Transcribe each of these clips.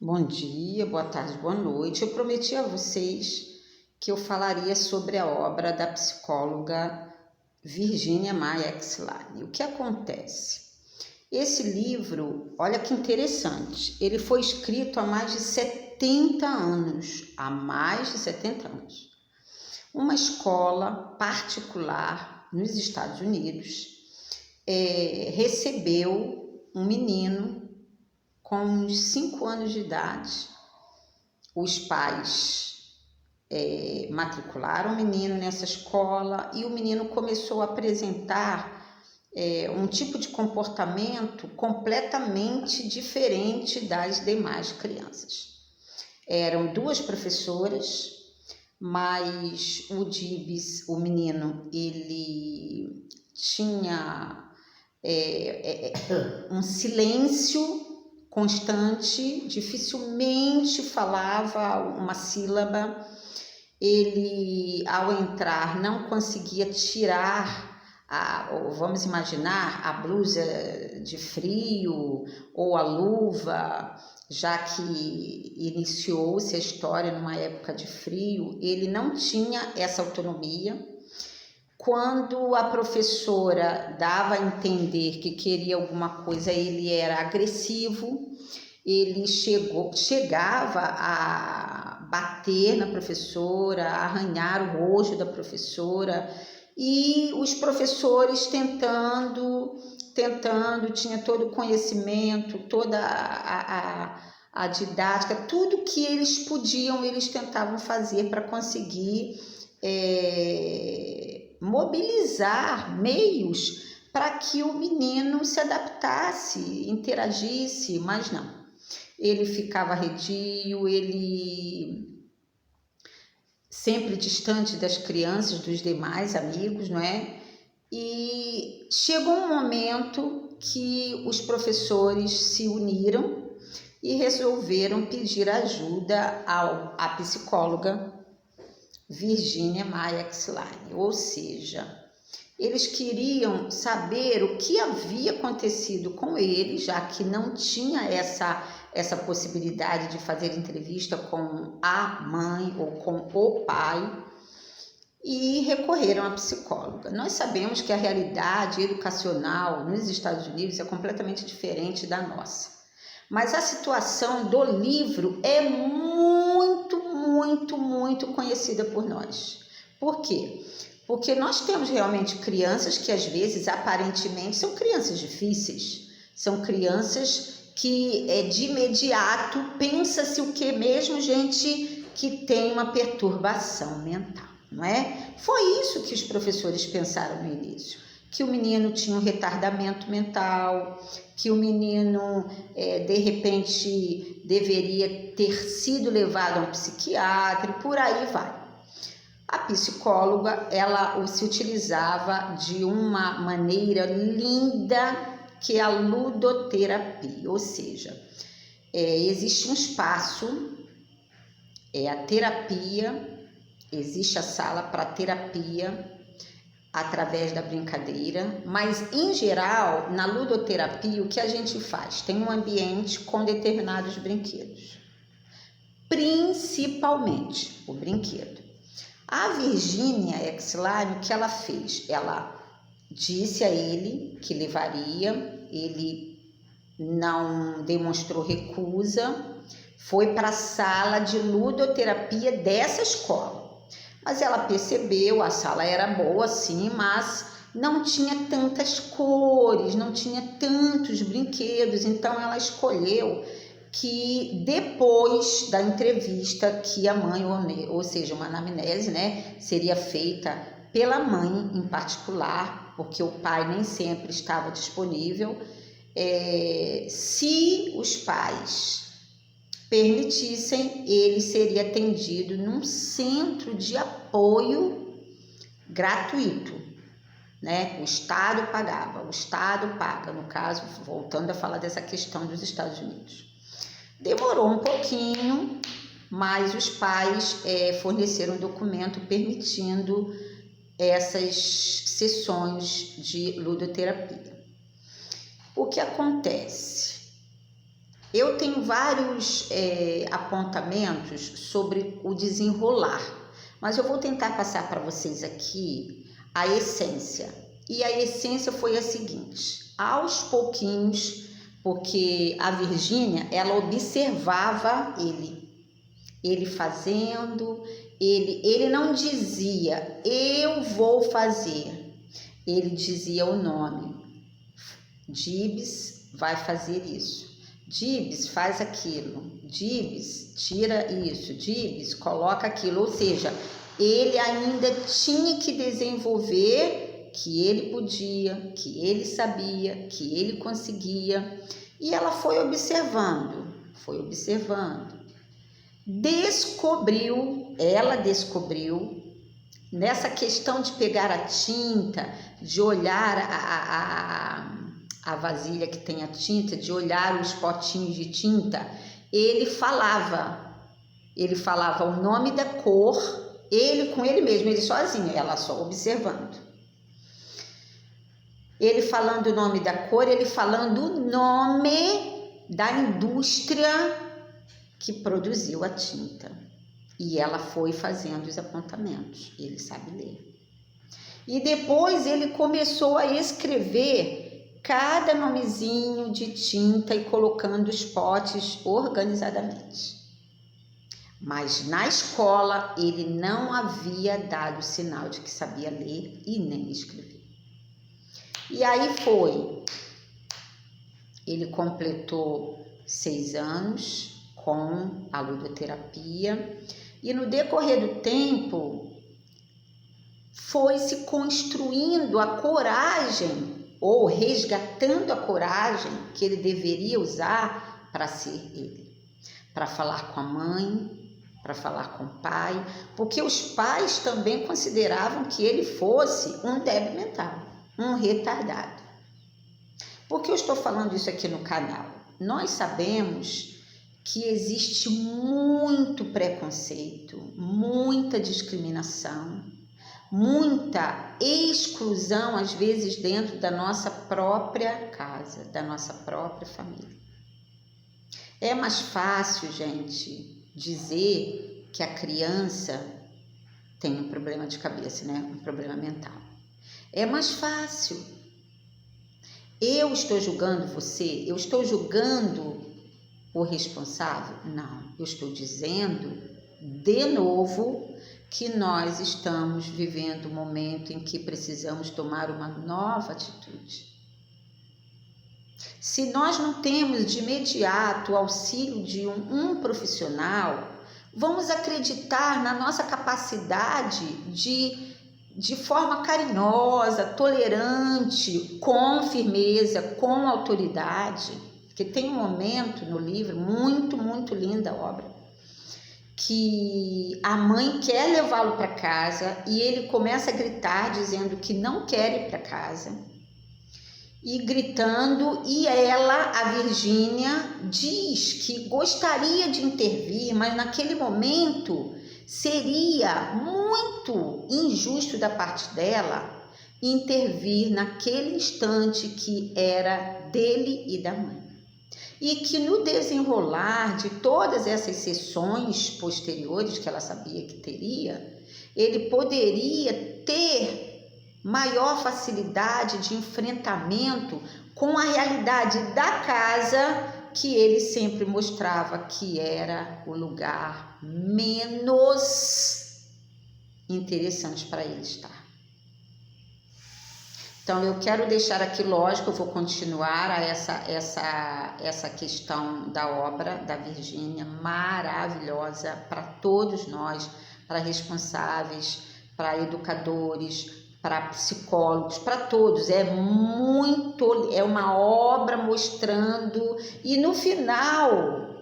Bom dia, boa tarde, boa noite. Eu prometi a vocês que eu falaria sobre a obra da psicóloga Virginia Maia Exlani. O que acontece? Esse livro, olha que interessante, ele foi escrito há mais de 70 anos, Uma escola particular nos Estados Unidos recebeu um menino com uns 5 anos de idade. Os pais matricularam o menino nessa escola e o menino começou a apresentar um tipo de comportamento completamente diferente das demais crianças. Eram 2 professoras, mas o Dibs, o menino, ele tinha um silêncio constante, dificilmente falava uma sílaba. Ele, ao entrar, não conseguia tirar vamos imaginar, a blusa de frio ou a luva, já que iniciou-se a história numa época de frio. Ele não tinha essa autonomia. Quando a professora dava a entender que queria alguma coisa, ele era agressivo, ele chegava a bater na professora, a arranhar o rosto da professora, e os professores tentando, tinha todo o conhecimento, toda a didática, tudo que eles podiam, eles tentavam fazer para conseguir mobilizar meios para que o menino se adaptasse, interagisse, mas não. Ele ficava arredio, ele sempre distante das crianças, dos demais amigos, não é? E chegou um momento que os professores se uniram e resolveram pedir ajuda à psicóloga Virginia Maia Exlani, ou seja, eles queriam saber o que havia acontecido com ele, já que não tinha essa possibilidade de fazer entrevista com a mãe ou com o pai, e recorreram à psicóloga. Nós sabemos que a realidade educacional nos Estados Unidos é completamente diferente da nossa, mas a situação do livro é muito conhecida por nós. Por quê? Porque nós temos realmente crianças que às vezes aparentemente são crianças difíceis, são crianças que de imediato pensa-se o que mesmo, gente que tem uma perturbação mental, não é? Foi isso que os professores pensaram no início, que o menino tinha um retardamento mental, que o menino de repente deveria ter sido levado a um psiquiatra e por aí vai. A psicóloga, ela se utilizava de uma maneira linda, que é a ludoterapia, ou seja, existe um espaço, a terapia, existe a sala para terapia através da brincadeira, mas em geral, na ludoterapia, o que a gente faz? Tem um ambiente com determinados brinquedos, principalmente o brinquedo. A Virginia Exlani, o que ela fez? Ela disse a ele que levaria, ele não demonstrou recusa, foi para a sala de ludoterapia dessa escola. Mas ela percebeu, a sala era boa sim, mas não tinha tantas cores, não tinha tantos brinquedos, então ela escolheu que depois da entrevista que a mãe, ou seja, uma anamnese, né, seria feita pela mãe em particular, porque o pai nem sempre estava disponível, se os pais permitissem, ele seria atendido num centro de apoio gratuito, né? O Estado pagava, o Estado paga, no caso, voltando a falar dessa questão dos Estados Unidos. Demorou um pouquinho, mas os pais forneceram um documento permitindo essas sessões de ludoterapia. O que acontece? Eu tenho vários apontamentos sobre o desenrolar, mas eu vou tentar passar para vocês aqui a essência. E a essência foi a seguinte: aos pouquinhos, porque a Virgínia, ela observava ele fazendo, ele não dizia, eu vou fazer, ele dizia o nome, Dibs vai fazer isso, Dibs faz aquilo, Dibs tira isso, Dibs coloca aquilo, ou seja, ele ainda tinha que desenvolver que ele podia, que ele sabia, que ele conseguia, e ela foi observando, ela descobriu, nessa questão de pegar a tinta, de olhar a vasilha que tem a tinta, de olhar os potinhos de tinta, ele falava o nome da cor, ele com ele mesmo, ele sozinho, ela só observando. Ele falando o nome da cor, ele falando o nome da indústria que produziu a tinta. E ela foi fazendo os apontamentos, ele sabe ler. E depois ele começou a escrever cada nomezinho de tinta e colocando os potes organizadamente. Mas na escola ele não havia dado sinal de que sabia ler e nem escrever. E aí ele completou 6 anos com a ludoterapia e no decorrer do tempo foi se construindo a coragem ou resgatando a coragem que ele deveria usar para ser ele, para falar com a mãe, para falar com o pai, porque os pais também consideravam que ele fosse um débil mental, um retardado. Por que eu estou falando isso aqui no canal? Nós sabemos que existe muito preconceito, muita discriminação, muita exclusão, às vezes, dentro da nossa própria casa, da nossa própria família. É mais fácil, gente, dizer que a criança tem um problema de cabeça, né? Um problema mental. É mais fácil. Eu estou julgando você? Eu estou julgando o responsável? Não, eu estou dizendo de novo que nós estamos vivendo um momento em que precisamos tomar uma nova atitude. Se nós não temos de imediato o auxílio de um profissional, vamos acreditar na nossa capacidade de forma carinhosa, tolerante, com firmeza, com autoridade. Porque tem um momento no livro, muito, muito linda a obra, que a mãe quer levá-lo para casa e ele começa a gritar dizendo que não quer ir para casa. E gritando, e ela, a Virgínia, diz que gostaria de intervir, mas naquele momento seria muito injusto da parte dela intervir naquele instante que era dele e da mãe. E que no desenrolar de todas essas sessões posteriores que ela sabia que teria, ele poderia ter maior facilidade de enfrentamento com a realidade da casa que ele sempre mostrava que era o lugar menos interessante para ele estar. Então, eu quero deixar aqui, lógico, eu vou continuar a essa questão da obra da Virgínia, maravilhosa para todos nós, para responsáveis, para educadores, para psicólogos, para todos. É uma obra mostrando, e no final,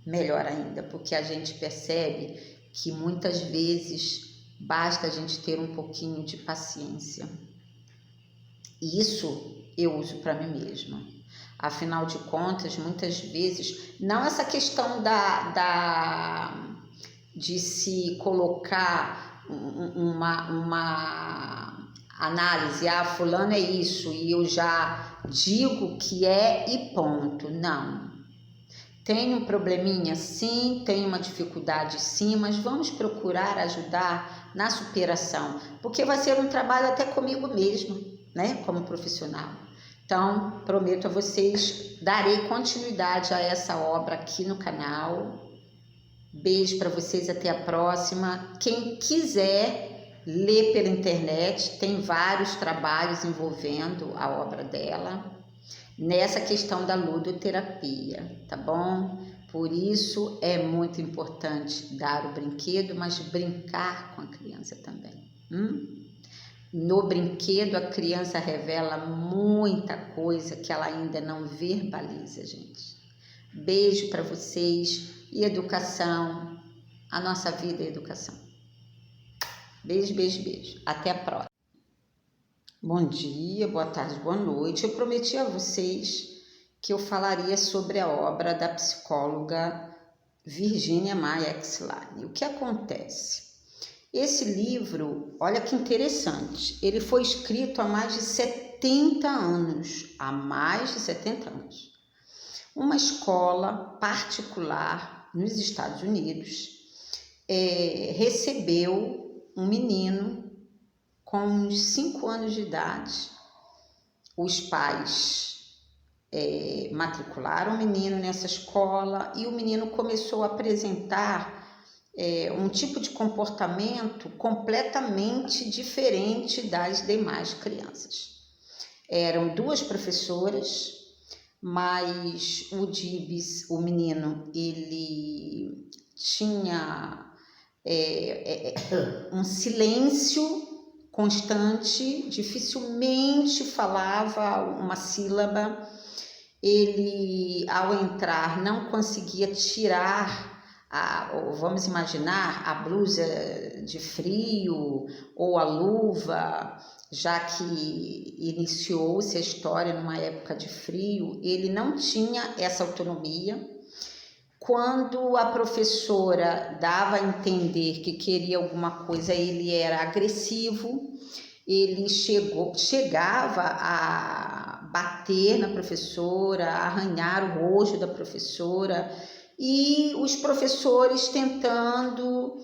melhor ainda, porque a gente percebe que muitas vezes basta a gente ter um pouquinho de paciência. Isso eu uso para mim mesma. Afinal de contas, muitas vezes, não essa questão de se colocar uma análise, fulano é isso, e eu já digo que é e ponto. Não. Tem um probleminha? Sim. Tem uma dificuldade? Sim, mas vamos procurar ajudar na superação, porque vai ser um trabalho até comigo mesmo, né, como profissional. Então, prometo a vocês, darei continuidade a essa obra aqui no canal. Beijo para vocês, até a próxima. Quem quiser ler pela internet, tem vários trabalhos envolvendo a obra dela nessa questão da ludoterapia, tá bom? Por isso é muito importante dar o brinquedo, mas brincar com a criança também. No brinquedo, a criança revela muita coisa que ela ainda não verbaliza, gente. Beijo para vocês e educação. A nossa vida é educação. Beijo, beijo, beijo. Até a próxima. Bom dia, boa tarde, boa noite. Eu prometi a vocês que eu falaria sobre a obra da psicóloga Virginia Maia Exline. O que acontece? Esse livro, olha que interessante, ele foi escrito há mais de 70 anos. Há mais de 70 anos. Uma escola particular nos Estados Unidos recebeu um menino com uns 5 anos de idade. Os pais matricularam o menino nessa escola e o menino começou a apresentar um tipo de comportamento completamente diferente das demais crianças. Eram 2 professoras, mas o Dibs, o menino, ele tinha um silêncio constante, dificilmente falava uma sílaba. Ele, ao entrar, não conseguia tirar vamos imaginar, a blusa de frio ou a luva, já que iniciou-se a história numa época de frio. Ele não tinha essa autonomia. Quando a professora dava a entender que queria alguma coisa, ele era agressivo, ele chegava a bater na professora, a arranhar o rosto da professora, e os professores tentando,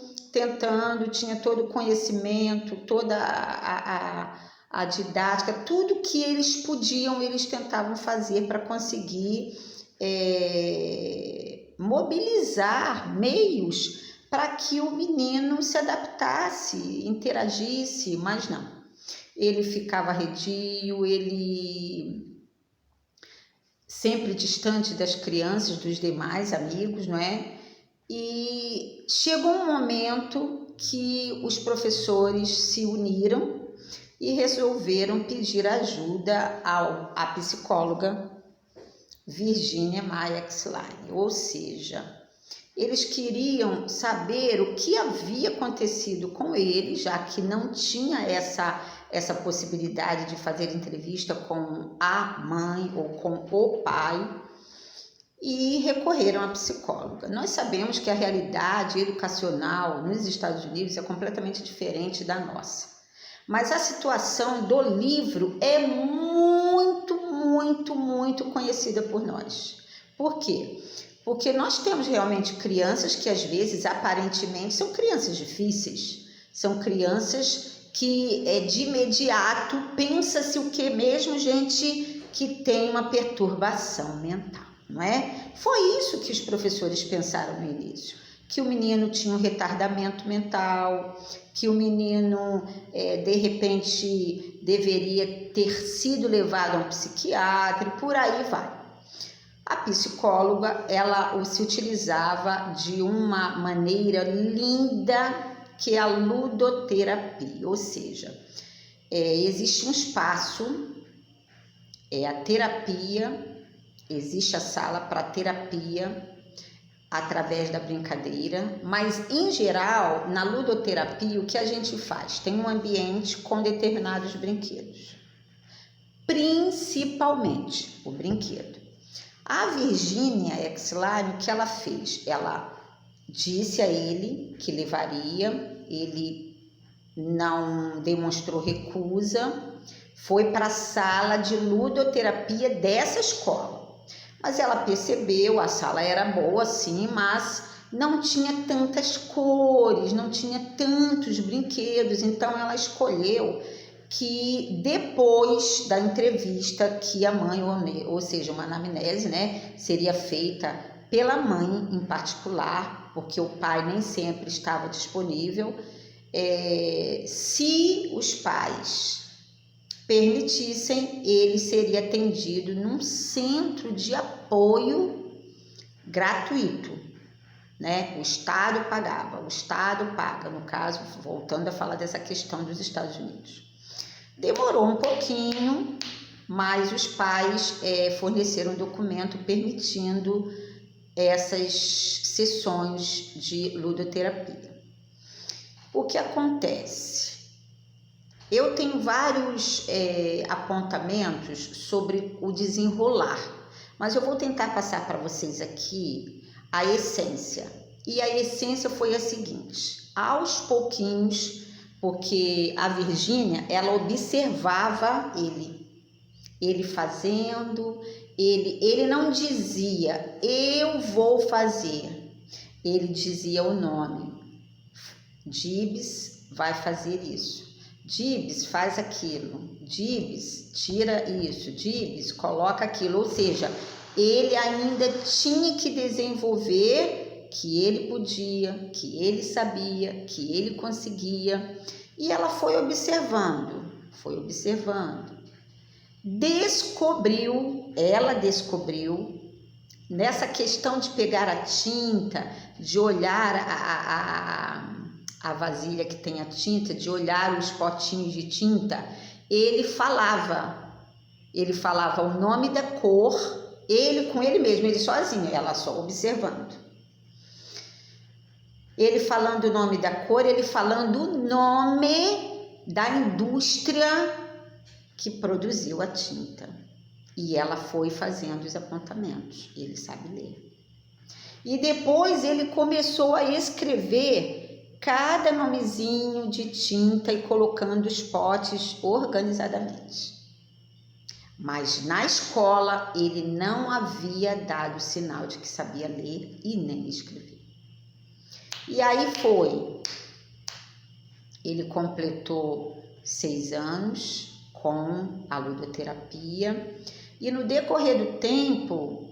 tinha todo o conhecimento, toda a didática, tudo que eles podiam, eles tentavam fazer para conseguir mobilizar meios para que o menino se adaptasse, interagisse, mas não. Ele ficava arredio, ele sempre distante das crianças, dos demais amigos, não é? E chegou um momento que os professores se uniram e resolveram pedir ajuda à psicóloga Virginia Maia Exline, ou seja, eles queriam saber o que havia acontecido com ele, já que não tinha essa possibilidade de fazer entrevista com a mãe ou com o pai, e recorreram à psicóloga. Nós sabemos que a realidade educacional nos Estados Unidos é completamente diferente da nossa, mas a situação do livro é muito, muito, muito conhecida por nós. Por quê? Porque nós temos realmente crianças que às vezes aparentemente são crianças difíceis, são crianças que de imediato pensa-se o que mesmo, gente que tem uma perturbação mental, não é? Foi isso que os professores pensaram no início, que o menino tinha um retardamento mental, que o menino de repente deveria ter sido levado a um psiquiatra, e por aí vai. A psicóloga, ela se utilizava de uma maneira linda, que é a ludoterapia, ou seja, existe um espaço, a terapia, existe a sala para terapia através da brincadeira, mas em geral, na ludoterapia, o que a gente faz? Tem um ambiente com determinados brinquedos, principalmente o brinquedo. A Virginia Exline, o que ela fez? Ela disse a ele que levaria, ele não demonstrou recusa, foi para a sala de ludoterapia dessa escola. Mas ela percebeu, a sala era boa sim, mas não tinha tantas cores, não tinha tantos brinquedos, então ela escolheu que depois da entrevista que a mãe, ou seja, uma anamnese, né, seria feita pela mãe em particular, porque o pai nem sempre estava disponível, se os pais permitissem, ele seria atendido num centro de apoio gratuito, né? O Estado pagava, o Estado paga, no caso, voltando a falar dessa questão dos Estados Unidos. Demorou um pouquinho, mas os pais forneceram um documento permitindo essas sessões de ludoterapia. O que acontece? Eu tenho vários apontamentos sobre o desenrolar, mas eu vou tentar passar para vocês aqui a essência. E a essência foi a seguinte: aos pouquinhos, porque a Virgínia, ela observava ele fazendo, ele não dizia, eu vou fazer, ele dizia o nome, Dibs vai fazer isso, Dibs faz aquilo, Dibs tira isso, Dibs coloca aquilo, ou seja, ele ainda tinha que desenvolver que ele podia, que ele sabia, que ele conseguia, e ela foi observando, ela descobriu, nessa questão de pegar a tinta, de olhar a vasilha que tem a tinta, de olhar os potinhos de tinta, ele falava o nome da cor, ele com ele mesmo, ele sozinho, ela só observando. Ele falando o nome da cor, ele falando o nome da indústria que produziu a tinta. E ela foi fazendo os apontamentos, ele sabe ler. E depois ele começou a escrever cada nomezinho de tinta e colocando os potes organizadamente. Mas na escola ele não havia dado sinal de que sabia ler e nem escrever. E aí ele completou 6 anos com a ludoterapia e no decorrer do tempo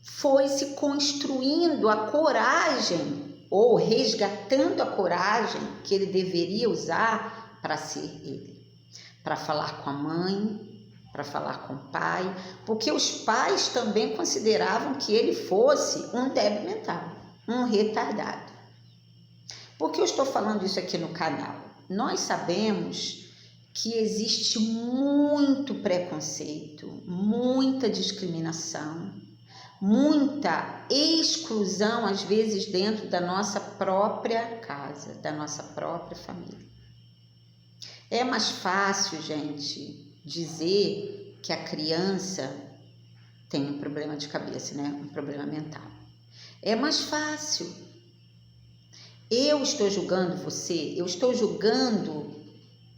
foi se construindo a coragem ou resgatando a coragem que ele deveria usar para ser ele, para falar com a mãe, para falar com o pai, porque os pais também consideravam que ele fosse um débil mental, um retardado. Por que eu estou falando isso aqui no canal? Nós sabemos que existe muito preconceito, muita discriminação, muita exclusão, às vezes, dentro da nossa própria casa, da nossa própria família. É mais fácil, gente, dizer que a criança tem um problema de cabeça, né? Um problema mental. É mais fácil. Eu estou julgando você? Eu estou julgando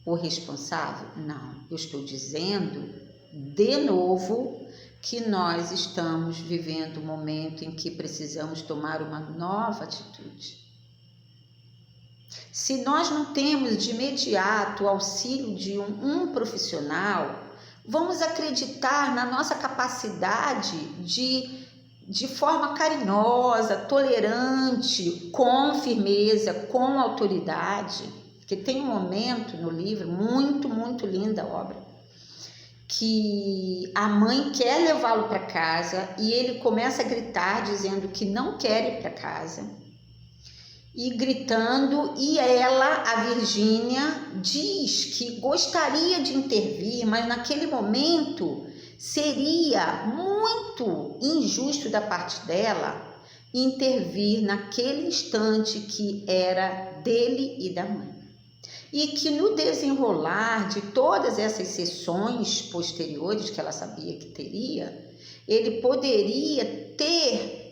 o responsável? Não, eu estou dizendo, de novo, que nós estamos vivendo um momento em que precisamos tomar uma nova atitude. Se nós não temos de imediato o auxílio de um profissional, vamos acreditar na nossa capacidade de forma carinhosa, tolerante, com firmeza, com autoridade, porque tem um momento no livro, muito, muito linda a obra, que a mãe quer levá-lo para casa e ele começa a gritar dizendo que não quer ir para casa e gritando, e ela, a Virgínia, diz que gostaria de intervir, mas naquele momento seria muito injusto da parte dela intervir naquele instante que era dele e da mãe. E que no desenrolar de todas essas sessões posteriores que ela sabia que teria, ele poderia ter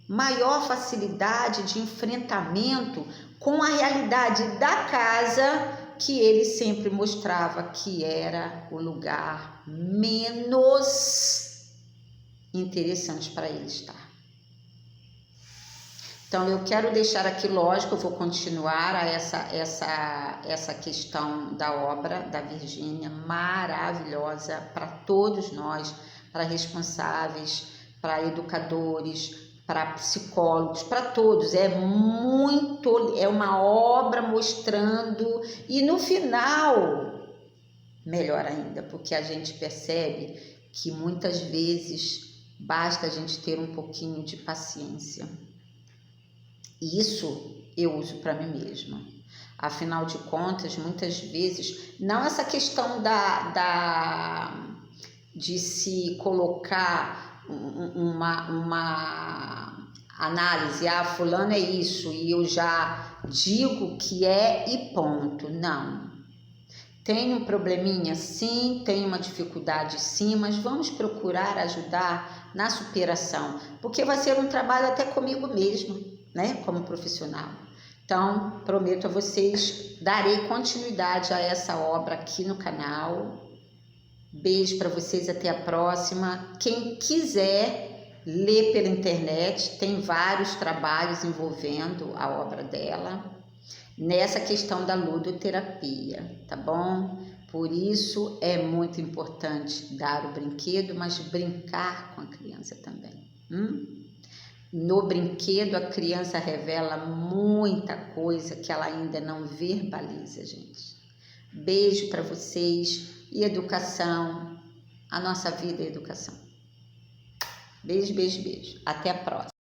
maior facilidade de enfrentamento com a realidade da casa que ele sempre mostrava que era o lugar menos interessantes para ele estar. Então, eu quero deixar aqui, lógico, eu vou continuar a essa questão da obra da Virgínia, maravilhosa para todos nós, para responsáveis, para educadores, para psicólogos, para todos. É uma obra mostrando, e no final, melhor ainda, porque a gente percebe que muitas vezes basta a gente ter um pouquinho de paciência. E isso eu uso para mim mesma. Afinal de contas, muitas vezes, não essa questão de se colocar uma análise, fulano é isso, e eu já digo que é e ponto. Não. Tem um probleminha sim, tem uma dificuldade sim, mas vamos procurar ajudar na superação, porque vai ser um trabalho até comigo mesma, né, como profissional. Então, prometo a vocês, darei continuidade a essa obra aqui no canal. Beijo para vocês, até a próxima. Quem quiser ler pela internet, tem vários trabalhos envolvendo a obra dela, nessa questão da ludoterapia, tá bom? Por isso é muito importante dar o brinquedo, mas brincar com a criança também. No brinquedo, a criança revela muita coisa que ela ainda não verbaliza, gente. Beijo para vocês e educação. A nossa vida é educação. Beijo, beijo, beijo. Até a próxima.